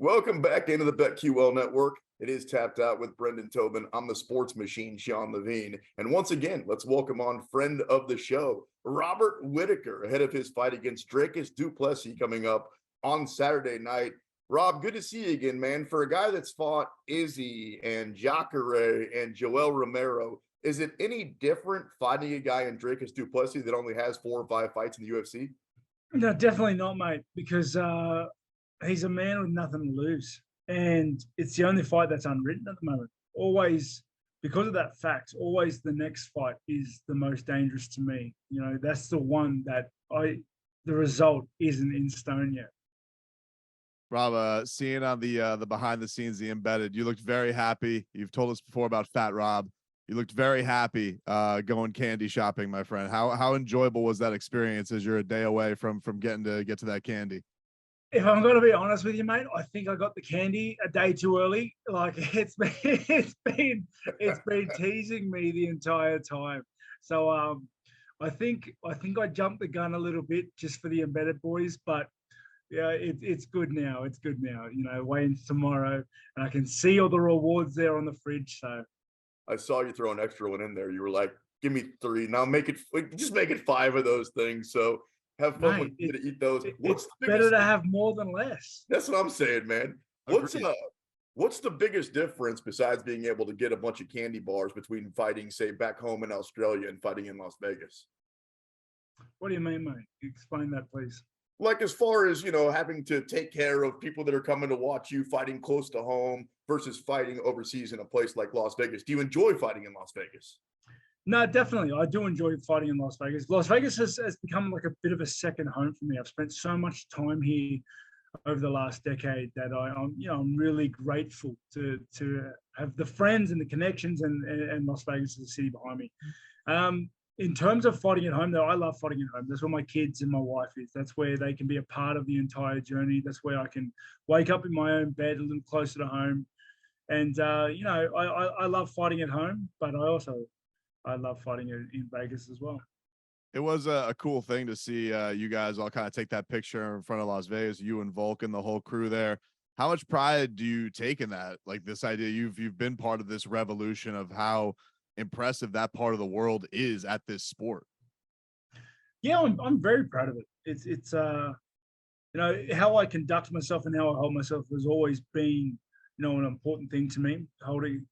Welcome back into the BetQL network. It is Tapped Out with Brendan Tobin. I'm the sports machine, Sean Levine. And once again, let's welcome on friend of the show, Robert Whittaker, ahead of his fight against Dricus du Plessis coming up on Saturday night. Rob, good to see you again, man. For a guy that's fought Izzy and Jacare and Joel Romero, is it any different fighting a guy in Dricus du Plessis that only has 4 or 5 fights in the UFC? No, definitely not, mate, because he's a man with nothing to lose. And it's the only fight that's unwritten at the moment. Always, because of that fact, always the next fight is the most dangerous to me. You know, that's the one that the result isn't in stone yet. Rob, seeing on the behind the scenes, the embedded, you looked very happy. You've told us before about Fat Rob. You looked very happy going candy shopping, my friend. How enjoyable was that experience as you're a day away from getting to get to that candy? If I'm going to be honest with you, mate, I think I got the candy a day too early. Like it's been teasing me the entire time. So I think I jumped the gun a little bit just for the embedded boys, but yeah, it's good now. It's good now. You know, weigh-ins tomorrow, and I can see all the rewards there on the fridge. So I saw you throw an extra one in there. You were like, "Give me 3 now. Just make it 5 of those things." So have fun when you get to eat those. It's better to have more than less. That's what I'm saying, man. What's the biggest difference besides being able to get a bunch of candy bars between fighting, say, back home in Australia and fighting in Las Vegas? What do you mean, mate? Explain that, please. Like as far as, having to take care of people that are coming to watch you fighting close to home versus fighting overseas in a place like Las Vegas. Do you enjoy fighting in Las Vegas? No, definitely. I do enjoy fighting in Las Vegas. Las Vegas has become like a bit of a second home for me. I've spent so much time here over the last decade that I'm really grateful to have the friends and the connections and Las Vegas is a city behind me. In terms of fighting at home, though, I love fighting at home. That's where my kids and my wife is. That's where they can be a part of the entire journey. That's where I can wake up in my own bed a little closer to home. And, I love fighting at home, but I love fighting in Vegas as well. It was a cool thing to see you guys all kind of take that picture in front of Las Vegas, you and Vulcan, the whole crew there. How much pride do you take in that? Like this idea, you've been part of this revolution of how impressive that part of the world is at this sport. Yeah, I'm very proud of it. It's how I conduct myself and how I hold myself has always been, an important thing to me, holding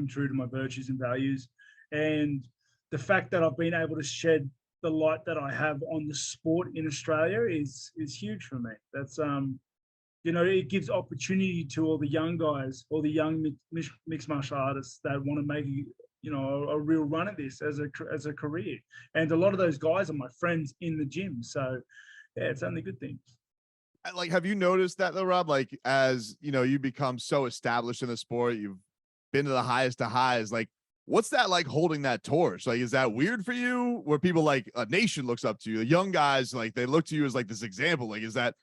true to my virtues and values. And the fact that I've been able to shed the light that I have on the sport in Australia is huge for me. That's it gives opportunity to all the young guys, all the young mixed martial artists that want to make a real run at this as a career. And a lot of those guys are my friends in the gym. So yeah, it's only good things. Like, have you noticed that though, Rob? Like, as you become so established in the sport, you've been to the highest of highs. Like, what's that like holding that torch? Like, is that weird for you? Where people like a nation looks up to you, the young guys, like they look to you as like this example. Like, is that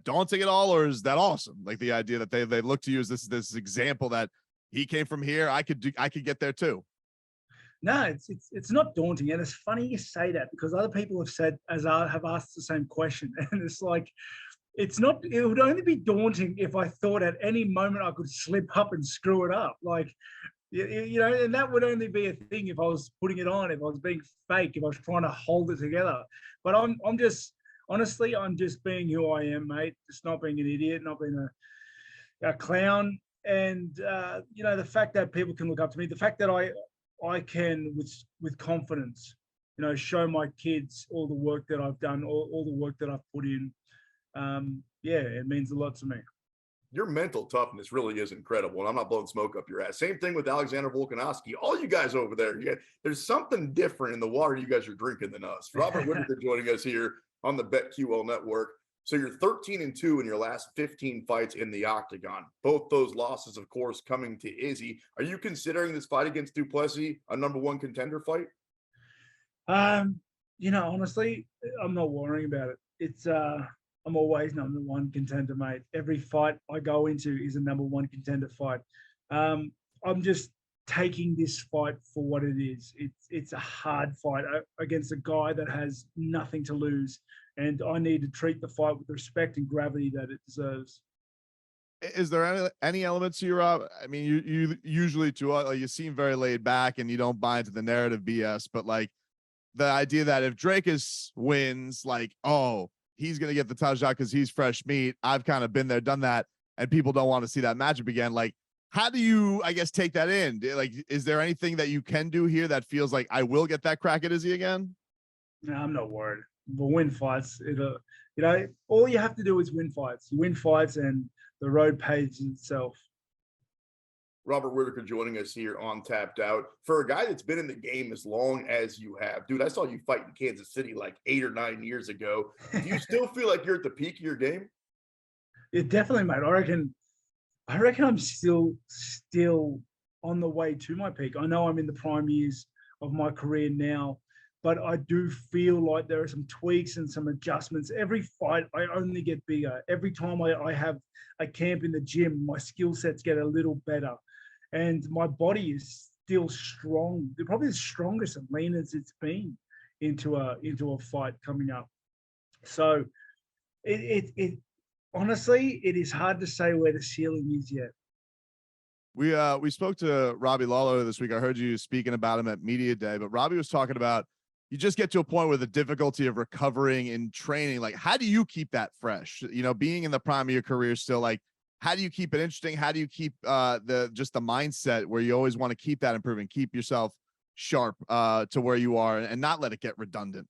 daunting at all, or is that awesome? Like the idea that they look to you as this example that he came from here, I could get there too. No, it's not daunting, and it's funny you say that because other people have asked the same question, and it's like it's not. It would only be daunting if I thought at any moment I could slip up and screw it up, like and that would only be a thing if I was putting it on, if I was being fake, if I was trying to hold it together. But I'm just honestly, I'm just being who I am, mate. Just not being an idiot, not being a clown, and the fact that people can look up to me, the fact that I can with confidence, show my kids all the work that I've done, all the work that I've put in. It means a lot to me. Your mental toughness really is incredible, and I'm not blowing smoke up your ass. Same thing with Alexander Volkanovski. All you guys over there, there's something different in the water you guys are drinking than us. Robert Whittaker joining us here on the BetQL network. So you're 13-2 in your last 15 fights in the octagon. Both those losses, of course, coming to Izzy. Are you considering this fight against du Plessis a number 1 contender fight? Honestly, I'm not worrying about it. It's I'm always number 1 contender, mate. Every fight I go into is a number 1 contender fight. I'm just taking this fight for what it is. It's a hard fight against a guy that has nothing to lose. And I need to treat the fight with respect and gravity that it deserves. Is there any elements to your, I mean, you usually you seem very laid back and you don't buy into the narrative BS, but like the idea that if Drake wins, like, oh, he's going to get the touchdown because he's fresh meat. I've kind of been there, done that, and people don't want to see that matchup again. Like, how do you, I guess, take that in? Like, is there anything that you can do here that feels like I will get that crack at Izzy again? No, I'm not worried. But win fights, all you have to do is win fights. You win fights and the road pays itself. Robert Whittaker joining us here on Tapped Out. For a guy that's been in the game as long as you have, dude, I saw you fight in Kansas City like 8 or 9 years ago. Do you still feel like you're at the peak of your game? Yeah, definitely, mate. I reckon I'm still on the way to my peak. I know I'm in the prime years of my career now, but I do feel like there are some tweaks and some adjustments. Every fight, I only get bigger. Every time I have a camp in the gym, my skill sets get a little better. And my body is still strong. They're probably the strongest and leanest it's been into a fight coming up. So it honestly, it is hard to say where the ceiling is yet. We spoke to Robbie Lawler this week. I heard you speaking about him at Media Day, but Robbie was talking about you just get to a point where the difficulty of recovering and training, like how do you keep that fresh? You know, being in the prime of your career still, like how do you keep it interesting? How do you keep the mindset where you always want to keep that improving, keep yourself sharp to where you are and not let it get redundant?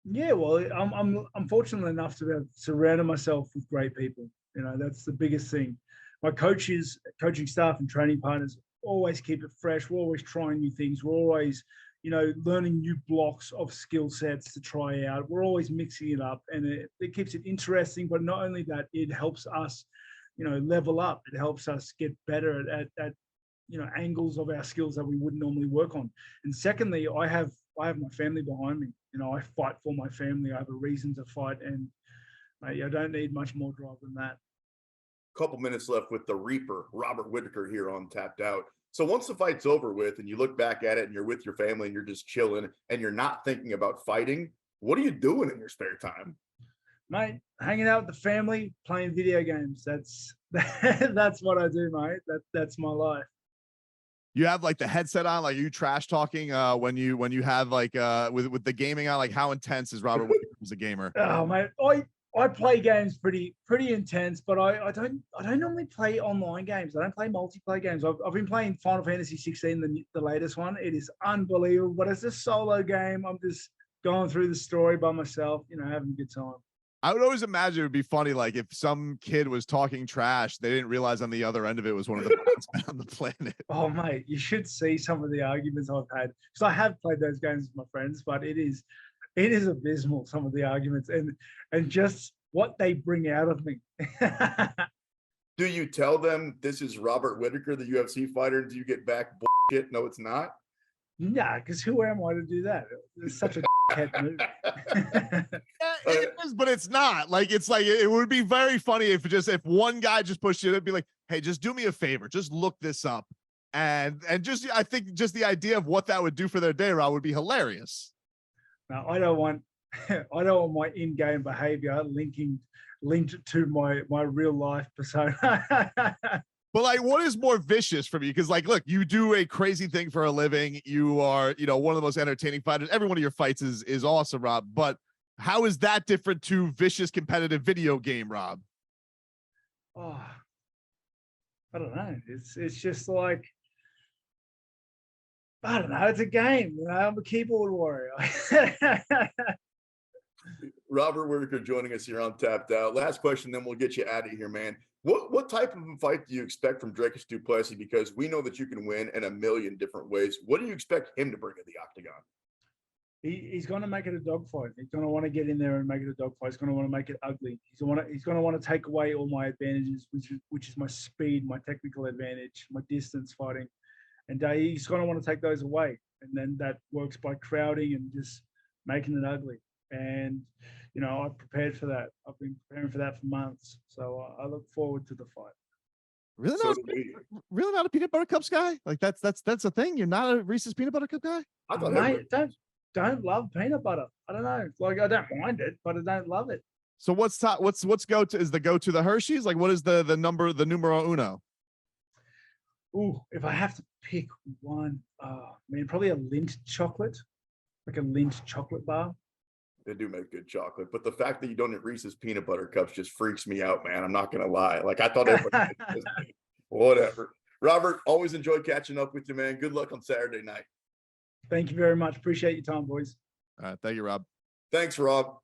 Yeah, well, I'm fortunate enough to have surrounded myself with great people. You know, that's the biggest thing. My coaches, coaching staff and training partners always keep it fresh. We're always trying new things. We're always, learning new blocks of skill sets to try out. We're always mixing it up, and it keeps it interesting. But not only that, it helps us, level up. It helps us get better at angles of our skills that we wouldn't normally work on. And secondly, I have my family behind me. I fight for my family. I have a reason to fight, and I don't need much more drive than that. Couple minutes left with the Reaper, Robert Whittaker, here on Tapped Out. So once the fight's over with and you look back at it and you're with your family and you're just chilling and you're not thinking about fighting, what are you doing in your spare time? Mate, hanging out with the family, playing video games. That's what I do, mate. That's my life. You have like the headset on, like are you trash talking when you have like with the gaming on, like how intense is Robert Whittaker as a gamer? Oh mate, I play games pretty intense, but I don't normally play online games. I don't play multiplayer games. I've been playing Final Fantasy 16, the latest one. It is unbelievable, but it's a solo game. I'm just going through the story by myself, having a good time. I would always imagine it would be funny, like if some kid was talking trash, they didn't realize on the other end of it was one of the best men on the planet. Oh mate, you should see some of the arguments I've had. So I have played those games with my friends, but it is abysmal, some of the arguments and just what they bring out of me. Do you tell them this is Robert Whittaker, the UFC fighter, and do you get back bullshit? No, it's not. Nah, because who am I to do that? It's such a head move. It is, but it's not. Like it's like it would be very funny if one guy just pushed it, it'd be like, hey, just do me a favor, just look this up. And just I think just the idea of what that would do for their day, Rob, would be hilarious. No, I don't want my in-game behavior linked to my real life persona. But like, what is more vicious for me? Because like, look, you do a crazy thing for a living. You are, one of the most entertaining fighters. Every one of your fights is awesome, Rob. But how is that different to vicious competitive video game, Rob? Oh, I don't know. It's just like, I don't know. It's a game. I'm a keyboard warrior. Robert Whittaker joining us here on Tapped Out. Last question, then we'll get you out of here, man. What type of a fight do you expect from Drake du Plessis? Because we know that you can win in a million different ways. What do you expect him to bring to the octagon? He's going to make it a dogfight. He's going to want to get in there and make it a dogfight. He's going to want to make it ugly. He's going to want to take away all my advantages, which is my speed, my technical advantage, my distance fighting. And he's going to want to take those away. And then that works by crowding and just making it ugly. And, I've prepared for that. I've been preparing for that for months. So I look forward to the fight. Really not a peanut butter cups guy? Like that's a thing? You're not a Reese's peanut butter cup guy? I thought Mate, don't love peanut butter. I don't know. Like I don't mind it, but I don't love it. So what's go to? Is the go to the Hershey's? Like, what is the numero uno? Ooh, if I have to pick one, man, probably a Lindt chocolate, like a Lindt chocolate bar. They do make good chocolate, but the fact that you don't eat Reese's peanut butter cups just freaks me out, man. I'm not gonna lie. Like I thought everybody whatever. Robert, always enjoy catching up with you, man. Good luck on Saturday night. Thank you very much. Appreciate your time, boys. Thank you, Rob. Thanks, Rob.